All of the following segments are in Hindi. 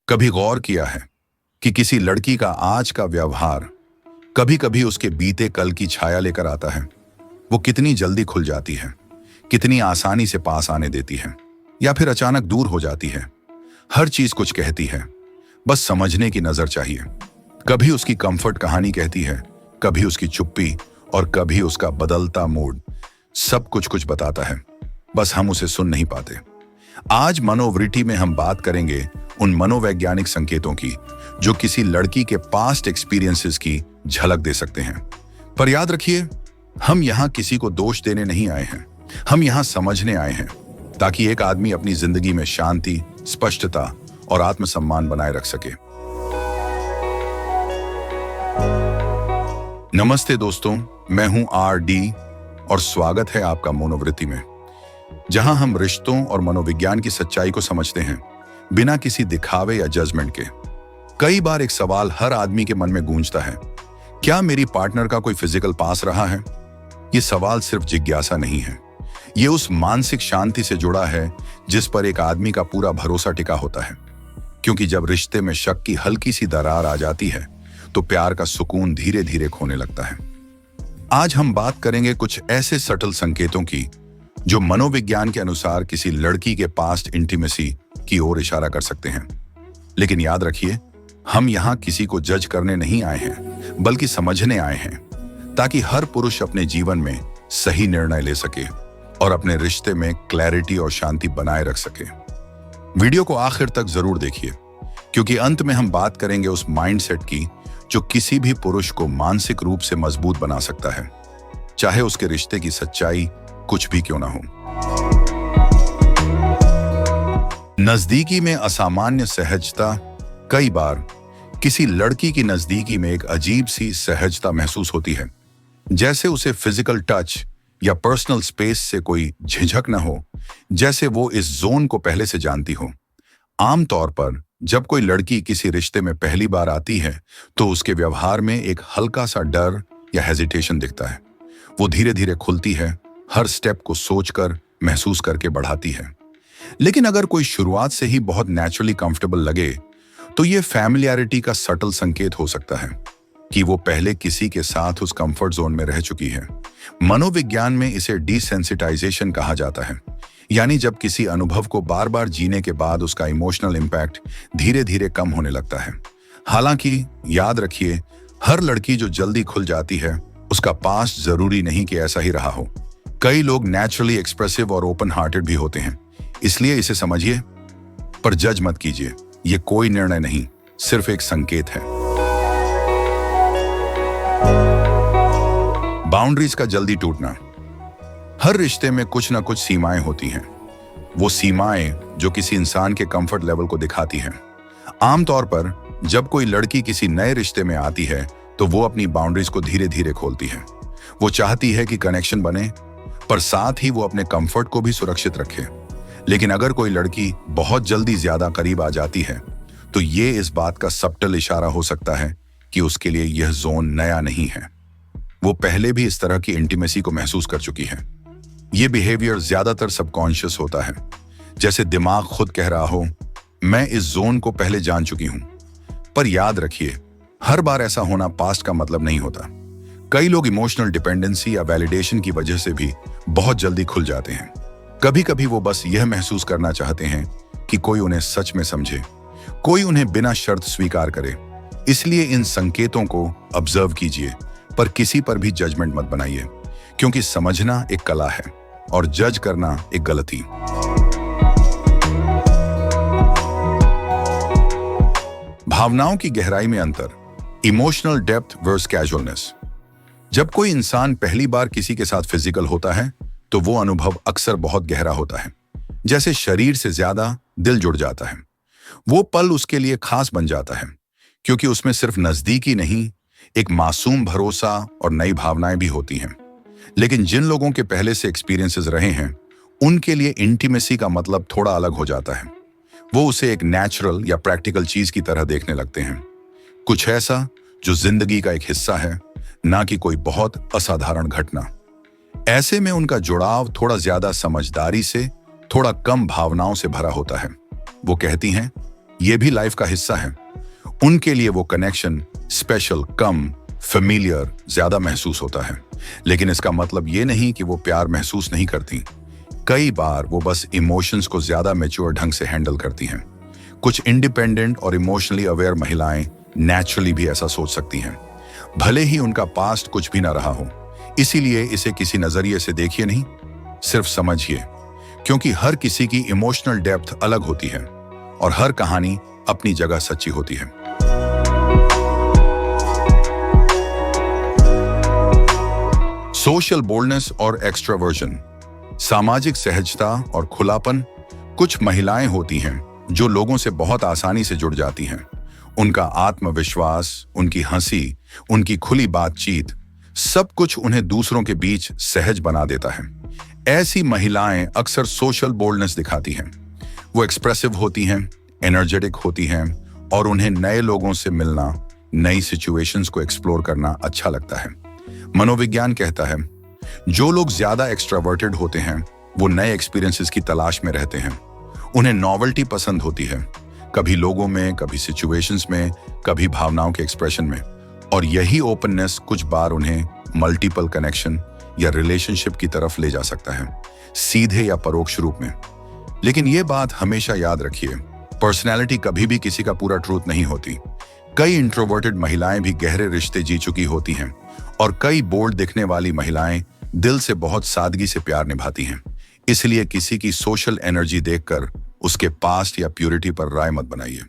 कभी गौर किया है कि किसी लड़की का आज का व्यवहार कभी कभी उसके बीते कल की छाया लेकर आता है। वो कितनी जल्दी खुल जाती है, कितनी आसानी से पास आने देती है, या फिर अचानक दूर हो जाती है। हर चीज कुछ कहती है, बस समझने की नजर चाहिए। कभी उसकी कंफर्ट कहानी कहती है, कभी उसकी चुप्पी, और कभी उसका बदलता मूड। सब कुछ कुछ बताता है, बस हम उसे सुन नहीं पाते। आज मनोवृत्ति में हम बात करेंगे उन मनोवैज्ञानिक संकेतों की जो किसी लड़की के पास्ट एक्सपीरियंसेस की झलक दे सकते हैं। पर याद रखिए, हम यहां किसी को दोष देने नहीं आए हैं, हम यहां समझने आए हैं, ताकि एक आदमी अपनी जिंदगी में शांति, स्पष्टता और आत्मसम्मान बनाए रख सके। नमस्ते दोस्तों, मैं हूं RD और स्वागत है आपका मनोवृत्ति में, जहां हम रिश्तों और मनोविज्ञान की सच्चाई को समझते हैं बिना किसी दिखावे या जजमेंट के। कई बार एक सवाल हर आदमी के मन में गूंजता है, क्या मेरी पार्टनर का कोई फिजिकल पास रहा है? ये सवाल सिर्फ जिज्ञासा नहीं है, ये उस मानसिक शांति से जुड़ा है जिस पर एक आदमी का पूरा भरोसा टिका होता है। क्योंकि जब रिश्ते में शक की हल्की सी दरार आ जाती है तो प्यार का सुकून धीरे धीरे खोने लगता है। आज हम बात करेंगे कुछ ऐसे सटल संकेतों की जो मनोविज्ञान के अनुसार किसी लड़की के पास्ट इंटीमेसी की ओर इशारा कर सकते हैं। लेकिन याद रखिए, हम यहां किसी को जज करने नहीं आए हैं, बल्कि समझने आए हैं, ताकि हर पुरुष अपने जीवन में सही निर्णय ले सके और अपने रिश्ते में क्लैरिटी और शांति बनाए रख सके। वीडियो को आखिर तक जरूर देखिए, क्योंकि अंत में हम बात करेंगे उस माइंडसेट की जो किसी भी पुरुष को मानसिक रूप से मजबूत बना सकता है, चाहे उसके रिश्ते की सच्चाई कुछ भी क्यों ना हो। नजदीकी में असामान्य सहजता। कई बार किसी लड़की की नजदीकी में एक अजीब सी सहजता महसूस होती है, जैसे उसे फिजिकल टच या पर्सनल स्पेस से कोई झिझक न हो, जैसे वो इस जोन को पहले से जानती हो। आमतौर पर जब कोई लड़की किसी रिश्ते में पहली बार आती है तो उसके व्यवहार में एक हल्का सा डर या हेजिटेशन दिखता है। वो धीरे धीरे खुलती है, हर स्टेप को सोचकर, महसूस करके बढ़ाती है। लेकिन अगर कोई शुरुआत से ही बहुत नेचुरली कंफर्टेबल लगे तो ये फैमिलियरिटी का सटल संकेत हो सकता है कि वो पहले किसी के साथ उस कंफर्ट जोन में रह चुकी है। मनोविज्ञान में इसे डिसेंसिटाइजेशन कहा जाता है, यानी जब किसी अनुभव को बार बार जीने के बाद उसका इमोशनल इंपैक्ट धीरे धीरे कम होने लगता है। हालांकि याद रखिए, हर लड़की जो जल्दी खुल जाती है उसका पास्ट जरूरी नहीं कि ऐसा ही रहा हो। कई लोग नेचुरली एक्सप्रेसिव और ओपन हार्टेड भी होते हैं, इसलिए इसे समझिए, पर जज मत कीजिए। ये कोई निर्णय नहीं, सिर्फ एक संकेत है। बाउंड्रीज का जल्दी टूटना। हर रिश्ते में कुछ ना कुछ सीमाएं होती हैं। वो सीमाएं जो किसी इंसान के कंफर्ट लेवल को दिखाती हैं। आमतौर पर जब कोई लड़की किसी नए रिश्ते में आती है तो वो अपनी बाउंड्रीज को धीरे धीरे खोलती है। वो चाहती है कि कनेक्शन बने, पर साथ ही वो अपने कंफर्ट को भी सुरक्षित रखे। लेकिन अगर कोई लड़की बहुत जल्दी ज्यादा करीब आ जाती है तो ये इस बात का सबटल इशारा हो सकता है कि उसके लिए यह जोन नया नहीं है। वो पहले भी इस तरह की इंटीमेसी को महसूस कर चुकी है। ये बिहेवियर ज्यादातर सबकॉन्शियस होता है, जैसे दिमाग खुद कह रहा हो, मैं इस जोन को पहले जान चुकी हूं। पर याद रखिए, हर बार ऐसा होना पास्ट का मतलब नहीं होता। कई लोग इमोशनल डिपेंडेंसी या वैलिडेशन की वजह से भी बहुत जल्दी खुल जाते हैं। कभी कभी वो बस यह महसूस करना चाहते हैं कि कोई उन्हें सच में समझे, कोई उन्हें बिना शर्त स्वीकार करे। इसलिए इन संकेतों को ऑब्जर्व कीजिए, पर किसी पर भी जजमेंट मत बनाइए, क्योंकि समझना एक कला है और जज करना एक गलती। भावनाओं की गहराई में अंतर। Emotional depth versus casualness. जब कोई इंसान पहली बार किसी के साथ फिजिकल होता है तो वो अनुभव अक्सर बहुत गहरा होता है, जैसे शरीर से ज्यादा दिल जुड़ जाता है। वो पल उसके लिए खास बन जाता है, क्योंकि उसमें सिर्फ नजदीकी नहीं, एक मासूम भरोसा और नई भावनाएं भी होती हैं। लेकिन जिन लोगों के पहले से एक्सपीरियंसेस रहे हैं, उनके लिए इंटीमेसी का मतलब थोड़ा अलग हो जाता है। वो उसे एक नेचुरल या प्रैक्टिकल चीज की तरह देखने लगते हैं, कुछ ऐसा जो जिंदगी का एक हिस्सा है, ना कि कोई बहुत असाधारण घटना। ऐसे में उनका जुड़ाव थोड़ा ज्यादा समझदारी से, थोड़ा कम भावनाओं से भरा होता है। वो कहती हैं, ये भी लाइफ का हिस्सा है। उनके लिए वो कनेक्शन स्पेशल, कम, फेमिलियर ज्यादा महसूस होता है। लेकिन इसका मतलब ये नहीं कि वो प्यार महसूस नहीं करती। कई बार वो बस इमोशंस को ज्यादा मैच्योर ढंग से हैंडल करती हैं। कुछ इंडिपेंडेंट और इमोशनली अवेयर महिलाएं नेचुरली भी ऐसा सोच सकती हैं, भले ही उनका पास्ट कुछ भी ना रहा हो। इसीलिए इसे किसी नजरिए से देखिए नहीं, सिर्फ समझिए, क्योंकि हर किसी की इमोशनल डेप्थ अलग होती है और हर कहानी अपनी जगह सच्ची होती है। सोशल बोल्डनेस और एक्सट्रावर्जन, सामाजिक सहजता और खुलापन। कुछ महिलाएं होती हैं जो लोगों से बहुत आसानी से जुड़ जाती हैं। उनका आत्मविश्वास, उनकी हंसी, उनकी खुली बातचीत, सब कुछ उन्हें दूसरों के बीच सहज बना देता है। ऐसी महिलाएं अक्सर सोशल बोल्डनेस दिखाती हैं। वो एक्सप्रेसिव होती हैं, एनर्जेटिक होती हैं और उन्हें नए लोगों से मिलना, नई सिचुएशंस को एक्सप्लोर करना अच्छा लगता है। मनोविज्ञान कहता है जो लोग ज्यादा एक्सट्रावर्टेड होते हैं वो नए एक्सपीरियंसेस की तलाश में रहते हैं। उन्हें नॉवेल्टी पसंद होती है, कभी लोगों में, कभी सिचुएशंस में, कभी भावनाओं के एक्सप्रेशन में। और यही ओपननेस कुछ बार उन्हें मल्टीपल कनेक्शन या रिलेशनशिप की तरफ ले जा सकता है, सीधे या परोक्ष रूप में। लेकिन ये बात हमेशा याद रखिए, पर्सनैलिटी कभी भी किसी का पूरा ट्रूथ नहीं होती। कई इंट्रोवर्टेड महिलाएं भी गहरे रिश्ते जी चुकी होती हैं और कई बोल्ड दिखने वाली महिलाएं दिल से बहुत सादगी से प्यार निभाती हैं। इसलिए किसी की सोशल एनर्जी देखकर उसके पास्ट या प्यूरिटी पर राय मत बनाइए,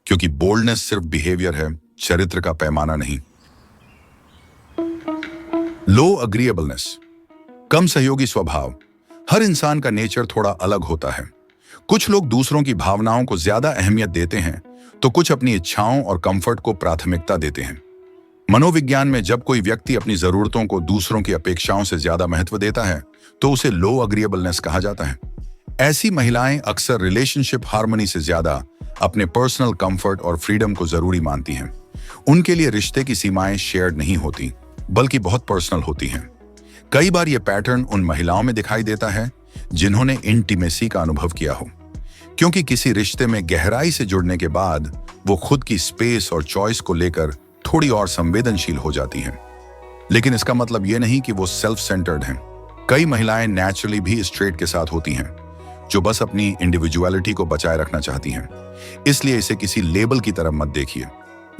क्योंकि बोल्डनेस सिर्फ बिहेवियर है, चरित्र का पैमाना नहीं। लो अग्रीएबलनेस, कम सहयोगी स्वभाव। हर इंसान का नेचर थोड़ा अलग होता है। कुछ लोग दूसरों की भावनाओं को ज्यादा अहमियत देते हैं, तो कुछ अपनी इच्छाओं और कंफर्ट को प्राथमिकता देते हैं। मनोविज्ञान में जब कोई व्यक्ति अपनी जरूरतों को दूसरों की अपेक्षाओं से ज्यादा महत्व देता है तो उसे लो अग्रीएबलनेस कहा जाता है। ऐसी महिलाएं अक्सर रिलेशनशिप हार्मनी से ज्यादा अपने पर्सनल कंफर्ट और फ्रीडम को जरूरी मानती हैं। उनके लिए रिश्ते की सीमाएं शेयर्ड नहीं होती, बल्कि बहुत पर्सनल होती हैं। कई बार यह पैटर्न उन महिलाओं में दिखाई देता है जिन्होंने इंटीमेसी का अनुभव किया हो, क्योंकि किसी रिश्ते में गहराई से जुड़ने के बाद वो खुद की स्पेस और चॉइस को लेकर थोड़ी और संवेदनशील हो जाती हैं। लेकिन इसका मतलब यह नहीं कि वो सेल्फ सेंटर्ड हैं। कई महिलाएं नेचुरली भी इस ट्रेट के साथ होती हैं, जो बस अपनी इंडिविजुअलिटी को बचाए रखना चाहती हैं। इसलिए इसे किसी लेबल की तरह मत देखिए।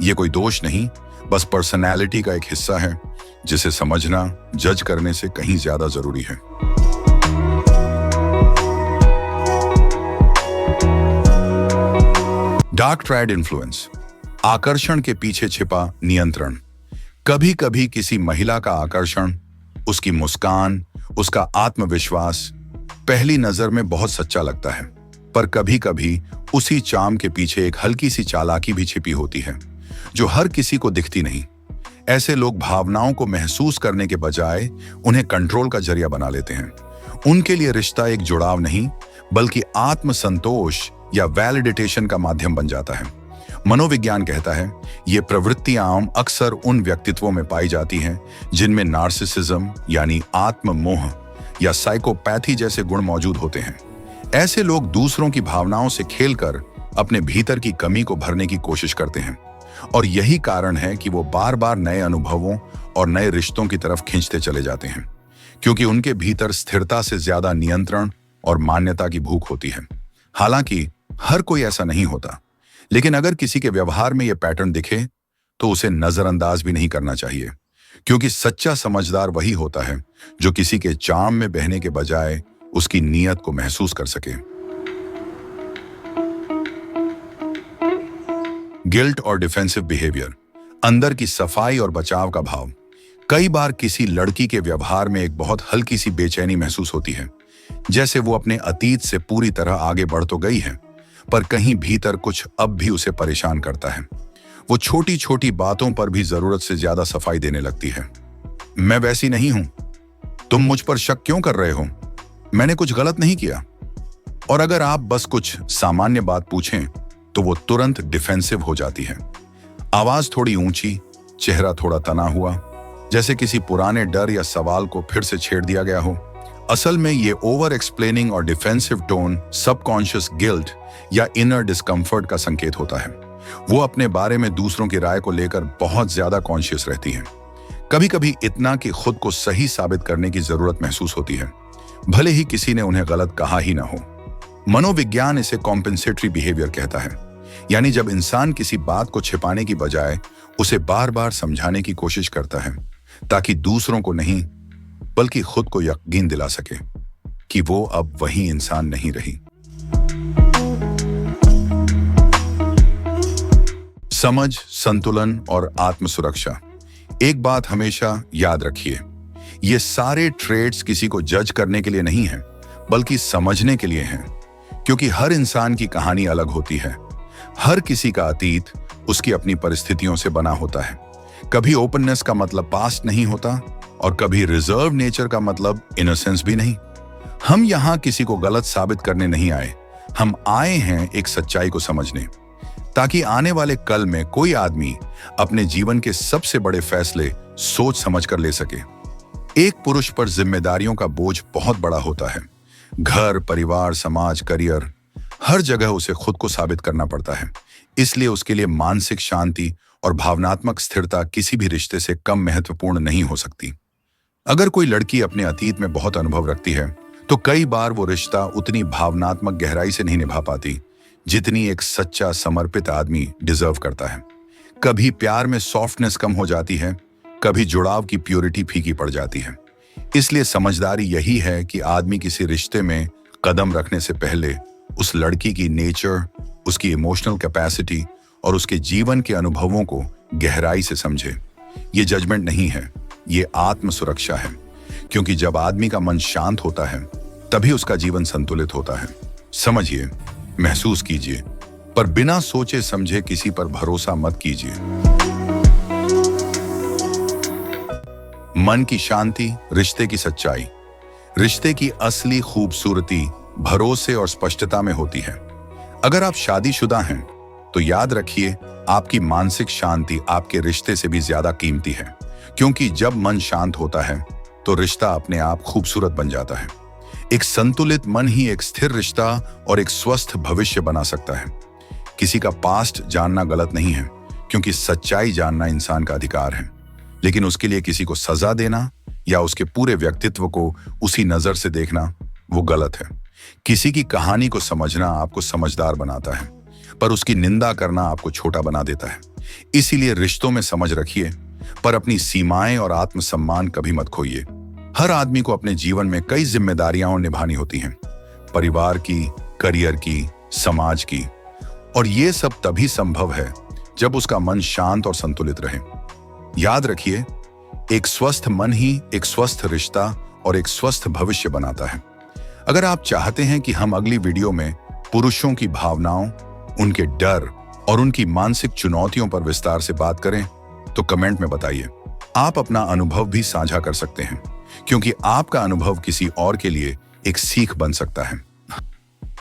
ये कोई दोष नहीं, बस पर्सनैलिटी का एक हिस्सा है जिसे समझना जज करने से कहीं ज्यादा जरूरी है। डार्क ट्रायड इन्फ्लुएंस, आकर्षण के पीछे छिपा नियंत्रण। कभी कभी किसी महिला का आकर्षण, उसकी मुस्कान, उसका आत्मविश्वास पहली नजर में बहुत सच्चा लगता है, पर कभी कभी उसी चार्म के पीछे एक हल्की सी चालाकी भी छिपी होती है जो हर किसी को दिखती नहीं। ऐसे लोग भावनाओं को महसूस करने के बजाय उन्हें कंट्रोल का जरिया बना लेते हैं। उनके लिए रिश्ता एक जुड़ाव नहीं, बल्कि आत्मसंतोष या वैलिडेटेशन का माध्यम बन जाता है। मनोविज्ञान कहता है ये प्रवृत्तियां अक्सर उन व्यक्तित्वों में पाई जाती हैं जिनमें नार्सिसिज्म यानी आत्ममोह या साइकोपैथी जैसे गुण मौजूद होते हैं। ऐसे लोग दूसरों की भावनाओं से खेलकर अपने भीतर की कमी को भरने की कोशिश करते हैं, और यही कारण है कि वो बार बार नए अनुभवों और नए रिश्तों की तरफ खींचते चले जाते हैं, क्योंकि उनके भीतर स्थिरता से ज्यादा नियंत्रण और मान्यता की भूख होती है। हालांकि हर कोई ऐसा नहीं होता, लेकिन अगर किसी के व्यवहार में यह पैटर्न दिखे तो उसे नजरअंदाज भी नहीं करना चाहिए, क्योंकि सच्चा समझदार वही होता है जो किसी के चार्म में बहने के बजाय उसकी नीयत को महसूस कर सके। गिल्ट और डिफेंसिव बिहेवियर, अंदर की सफाई और बचाव का भाव। कई बार किसी लड़की के व्यवहार में एक बहुत हल्की सी बेचैनी महसूस होती है, जैसे वो अपने अतीत से पूरी तरह आगे बढ़ तो गई है, पर कहीं भीतर कुछ अब भी उसे परेशान करता है। वो छोटी छोटी बातों पर भी जरूरत से ज्यादा सफाई देने लगती है। मैं वैसी नहीं हूं, तुम मुझ पर शक क्यों कर रहे हो, मैंने कुछ गलत नहीं किया। और अगर आप बस कुछ सामान्य बात पूछें तो वो तुरंत डिफेंसिव हो जाती है। आवाज थोड़ी ऊंची, चेहरा थोड़ा तना हुआ, जैसे किसी पुराने डर या सवाल को फिर से छेड़ दिया गया हो। असल में ये ओवर एक्सप्लेनिंग और डिफेंसिव टोन सबकॉन्शियस गिल्ट या इनर डिस्कम्फर्ट का संकेत होता है। वो अपने बारे में दूसरों की राय को लेकर बहुत ज्यादा कॉन्शियस रहती हैं। कभी कभी इतना कि खुद को सही साबित करने की जरूरत महसूस होती है, भले ही किसी ने उन्हें गलत कहा ही ना हो। मनोविज्ञान इसे कॉम्पेंसेटरी बिहेवियर कहता है, यानी जब इंसान किसी बात को छिपाने की बजाय उसे बार बार समझाने की कोशिश करता है, ताकि दूसरों को नहीं बल्कि खुद को यकीन दिला सके कि वो अब वही इंसान नहीं रही। समझ, संतुलन और आत्मसुरक्षा। एक बात हमेशा याद रखिए, ये सारे ट्रेड्स किसी को जज करने के लिए नहीं हैं, बल्कि समझने के लिए हैं। क्योंकि हर इंसान की कहानी अलग होती है। हर किसी का अतीत उसकी अपनी परिस्थितियों से बना होता है। कभी ओपननेस का मतलब पास्ट नहीं होता और कभी रिजर्व नेचर का मतलब इनोसेंस भी नहीं। हम यहाँ किसी को गलत साबित करने नहीं आए, हम आए हैं एक सच्चाई को समझने, ताकि आने वाले कल में कोई आदमी अपने जीवन के सबसे बड़े फैसले सोच समझ कर ले सके। एक पुरुष पर जिम्मेदारियों का बोझ बहुत बड़ा होता है। घर, परिवार, समाज, करियर, हर जगह उसे खुद को साबित करना पड़ता है। इसलिए उसके लिए मानसिक शांति और भावनात्मक स्थिरता किसी भी रिश्ते से कम महत्वपूर्ण नहीं हो सकती। अगर कोई लड़की अपने अतीत में बहुत अनुभव रखती है, तो कई बार वो रिश्ता उतनी भावनात्मक गहराई से नहीं निभा पाती जितनी एक सच्चा समर्पित आदमी डिजर्व करता है। कभी प्यार में सॉफ्टनेस कम हो जाती है, कभी जुड़ाव की प्योरिटी फीकी पड़ जाती है। इसलिए समझदारी यही है कि आदमी किसी रिश्ते में कदम रखने से पहले उस लड़की की नेचर, उसकी इमोशनल कैपेसिटी और उसके जीवन के अनुभवों को गहराई से समझे। ये जजमेंट नहीं है, ये आत्म सुरक्षा है। क्योंकि जब आदमी का मन शांत होता है, तभी उसका जीवन संतुलित होता है। समझिए, महसूस कीजिए, पर बिना सोचे समझे किसी पर भरोसा मत कीजिए। मन की शांति, रिश्ते की सच्चाई। रिश्ते की असली खूबसूरती भरोसे और स्पष्टता में होती है। अगर आप शादीशुदा हैं, तो याद रखिए, आपकी मानसिक शांति आपके रिश्ते से भी ज्यादा कीमती है। क्योंकि जब मन शांत होता है, तो रिश्ता अपने आप खूबसूरत बन जाता है। एक संतुलित मन ही एक स्थिर रिश्ता और एक स्वस्थ भविष्य बना सकता है। किसी का पास्ट जानना गलत नहीं है, क्योंकि सच्चाई जानना इंसान का अधिकार है। लेकिन उसके लिए किसी को सजा देना या उसके पूरे व्यक्तित्व को उसी नजर से देखना, वो गलत है। किसी की कहानी को समझना आपको समझदार बनाता है, पर उसकी निंदा करना आपको छोटा बना देता है। इसीलिए रिश्तों में समझ रखिए, पर अपनी सीमाएं और आत्मसम्मान कभी मत खोइए। हर आदमी को अपने जीवन में कई जिम्मेदारियां निभानी होती हैं, परिवार की, करियर की, समाज की, और ये सब तभी संभव है जब उसका मन शांत और संतुलित रहे। याद रखिए, एक स्वस्थ मन ही एक स्वस्थ रिश्ता और एक स्वस्थ भविष्य बनाता है। अगर आप चाहते हैं कि हम अगली वीडियो में पुरुषों की भावनाओं, उनके डर और उनकी मानसिक चुनौतियों पर विस्तार से बात करें, तो कमेंट में बताइए। आप अपना अनुभव भी साझा कर सकते हैं, क्योंकि आपका अनुभव किसी और के लिए एक सीख बन सकता है।